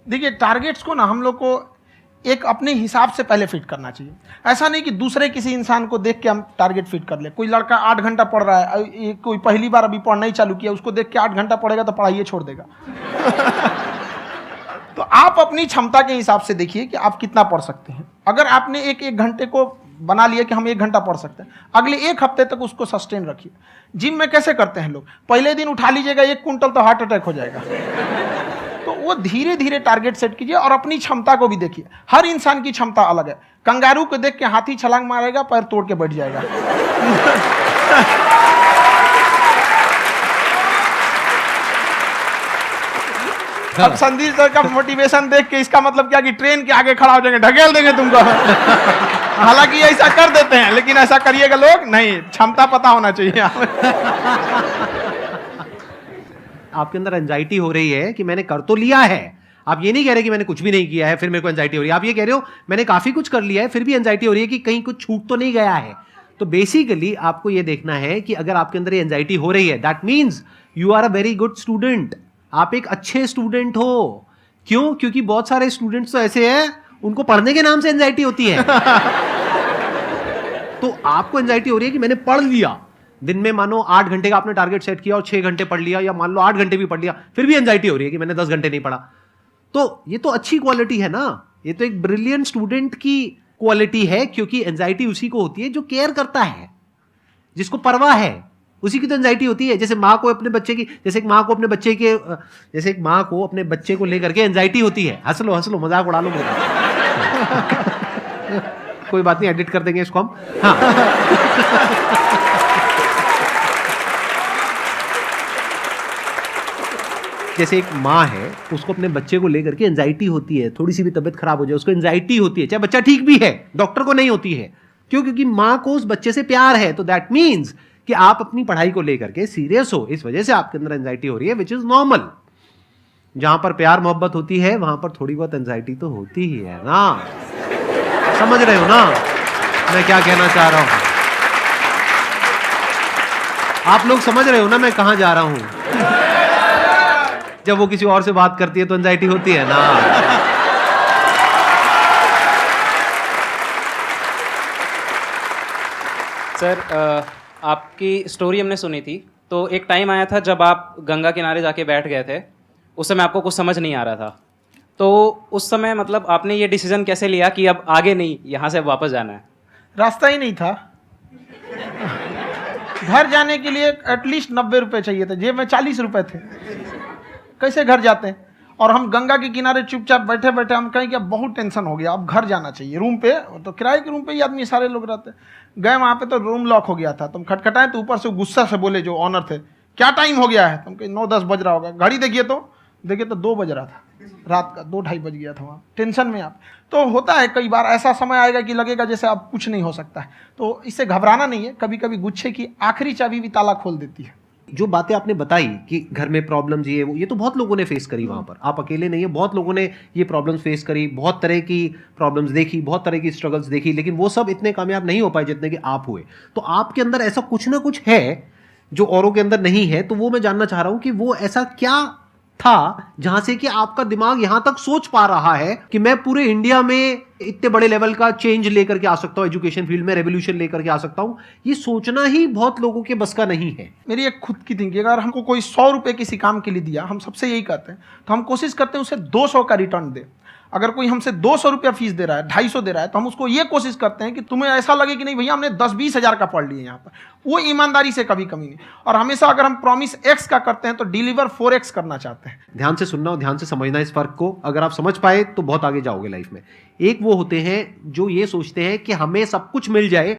देखिए टारगेट्स को ना हम लोग को एक अपने हिसाब से पहले फिट करना चाहिए। ऐसा नहीं कि दूसरे किसी इंसान को देख के हम टारगेट फिट कर ले। कोई लड़का 8 घंटा पढ़ रहा है, कोई पहली बार अभी पढ़ना ही चालू किया, उसको देख के 8 घंटा पढ़ेगा तो पढ़ाइए छोड़ देगा। तो आप अपनी क्षमता के हिसाब से देखिए कि आप कितना पढ़ सकते हैं। अगर आपने एक घंटे को बना लिया कि हम 1 घंटा पढ़ सकते हैं, अगले 1 हफ्ते तक उसको सस्टेन रखिए। जिम में कैसे करते हैं लोग, पहले दिन उठा लीजिएगा 1 क्विंटल तो हार्ट अटैक हो जाएगा। तो वो धीरे धीरे टारगेट सेट कीजिए और अपनी क्षमता को भी देखिए। हर इंसान की क्षमता अलग है। कंगारू को देख के हाथी छलांग मारेगा, पैर तोड़ के बैठ जाएगा। अब संदीप सर का मोटिवेशन देख के इसका मतलब क्या कि ट्रेन के आगे खड़ा हो जाएंगे, ढकेल देंगे तुमको। हालांकि ऐसा कर देते हैं, लेकिन ऐसा करिएगा लोग नहीं, क्षमता पता होना चाहिए। आपके अंदर एंजाइटी हो रही है कि मैंने कर तो लिया है, आप ये नहीं कह रहे कि मैंने कुछ भी नहीं किया है फिर मेरे को एंजाइटी हो रही है। आप ये कह रहे हो मैंने काफी कुछ कर लिया है फिर भी एंजाइटी हो रही है कि कहीं कुछ छूट तो नहीं गया है। तो बेसिकली आपको ये देखना है कि अगर आपके अंदर ये एंजाइटी हो रही है, that means you are a very good student. आप एक अच्छे स्टूडेंट हो। क्यों? क्योंकि बहुत सारे स्टूडेंट्स तो ऐसे हैं उनको पढ़ने के नाम से एंजाइटी होती है। तो आपको एंजाइटी हो रही है कि मैंने पढ़ लिया, दिन में मानो 8 घंटे का आपने टारगेट सेट किया और 6 घंटे पढ़ लिया, या मान लो 8 घंटे भी पढ़ लिया, फिर भी एंजाइटी हो रही है कि मैंने 10 घंटे नहीं पढ़ा। तो ये तो अच्छी क्वालिटी है ना, ये तो एक ब्रिलियंट स्टूडेंट की क्वालिटी है। क्योंकि एंजाइटी उसी को होती है जो केयर करता है, जिसको परवाह है, उसी की तो एंजाइटी होती है। जैसे माँ को अपने बच्चे की, जैसे एक माँ को अपने बच्चे को लेकर के एंजाइटी होती है। हंस लो मजाक उड़ा लो मेरा। कोई बात नहीं, एडिट कर देंगे इसको हम। हाँ। जैसे एक माँ है, उसको अपने बच्चे को लेकर के एंजाइटी होती है, थोड़ी सी भी तबीयत खराब हो जाए उसको एंजाइटी होती है, चाहे बच्चा ठीक भी है, डॉक्टर को नहीं होती है। क्यों? क्योंकि माँ को उस बच्चे से प्यार है। तो दैट मीन्स कि आप अपनी पढ़ाई को लेकर के सीरियस हो, इस वजह से आपके अंदर एंजाइटी हो रही है, विच इज नॉर्मल। जहां पर प्यार मोहब्बत होती है वहां पर थोड़ी बहुत एंजाइटी तो होती ही है ना। समझ रहे हो ना मैं क्या कहना चाह रहा हूं? आप लोग समझ रहे हो ना मैं कहां जा रहा हूं? जब वो किसी और से बात करती है तो एंजाइटी होती है ना। सर, आपकी स्टोरी हमने सुनी थी, तो एक टाइम आया था जब आप गंगा किनारे जाके बैठ गए थे। उस समय आपको कुछ समझ नहीं आ रहा था, तो उस समय मतलब आपने ये डिसीजन कैसे लिया कि अब आगे नहीं, यहाँ से वापस जाना है? रास्ता ही नहीं था। घर जाने के लिए एटलीस्ट 90 रुपए चाहिए थे, जेब में 40 रुपए थे। कैसे घर जाते हैं? और हम गंगा के किनारे चुपचाप बैठे बैठे हम कहें कि अब बहुत टेंशन हो गया, अब घर जाना चाहिए। रूम पे तो किराए के रूम पे ही आदमी सारे लोग रहते। गए वहाँ पे तो रूम लॉक हो गया था। तुम खटखटाए तो ऊपर से गुस्सा से बोले जो ऑनर थे, क्या टाइम हो गया है? तुम कहे 9-10 बज रहा होगा। घड़ी देखिए तो 2 बज रहा था, रात का 2-2:30 बज गया था। वहाँ टेंशन में आप तो होता है, कई बार ऐसा समय आएगा कि लगेगा जैसे अब कुछ नहीं हो सकता है। तो इससे घबराना नहीं है। कभी कभी गुच्छे की आखिरी चाबी भी ताला खोल देती है। जो बातें आपने बताई कि घर में प्रॉब्लम्स ये तो बहुत लोगों ने फेस करी वहां पर। आप अकेले नहीं है, बहुत लोगों ने ये प्रॉब्लम्स फेस करी, बहुत तरह की प्रॉब्लम्स देखी, बहुत तरह की स्ट्रगल्स देखी, लेकिन वो सब इतने कामयाब नहीं हो पाए जितने कि आप हुए। तो आपके अंदर ऐसा कुछ ना कुछ है जो औरों के अंदर नहीं है। तो वो मैं जानना चाह रहा हूं कि वो ऐसा क्या था जहां से कि आपका दिमाग यहां तक सोच पा रहा है कि मैं पूरे इंडिया में इतने बड़े लेवल का चेंज लेकर के आ सकता हूं, एजुकेशन फील्ड में रेवोल्यूशन लेकर के आ सकता हूं। ये सोचना ही बहुत लोगों के बस का नहीं है। मेरी एक खुद की थिंकिंग, अगर हमको कोई 100 रुपए किसी काम के लिए दिया, हम सबसे यही कहते हैं, तो हम कोशिश करते हैं उसे 200 का रिटर्न दे। अगर कोई हमसे 200 रुपया फीस दे रहा है, 250 दे रहा है, तो हम उसको ये कोशिश करते हैं कि तुम्हें ऐसा लगे कि नहीं भैया हमने 10-20 हज़ार का पढ़ लिया यहाँ पर। वो ईमानदारी से कभी कमी नहीं। और हमेशा अगर हम प्रॉमिस X का करते हैं तो डिलीवर 4X करना चाहते हैं। ध्यान से सुनना और ध्यान से समझना इस फर्क को। अगर आप समझ पाए तो बहुत आगे जाओगे लाइफ में। एक वो होते हैं जो ये सोचते हैं कि हमें सब कुछ मिल जाए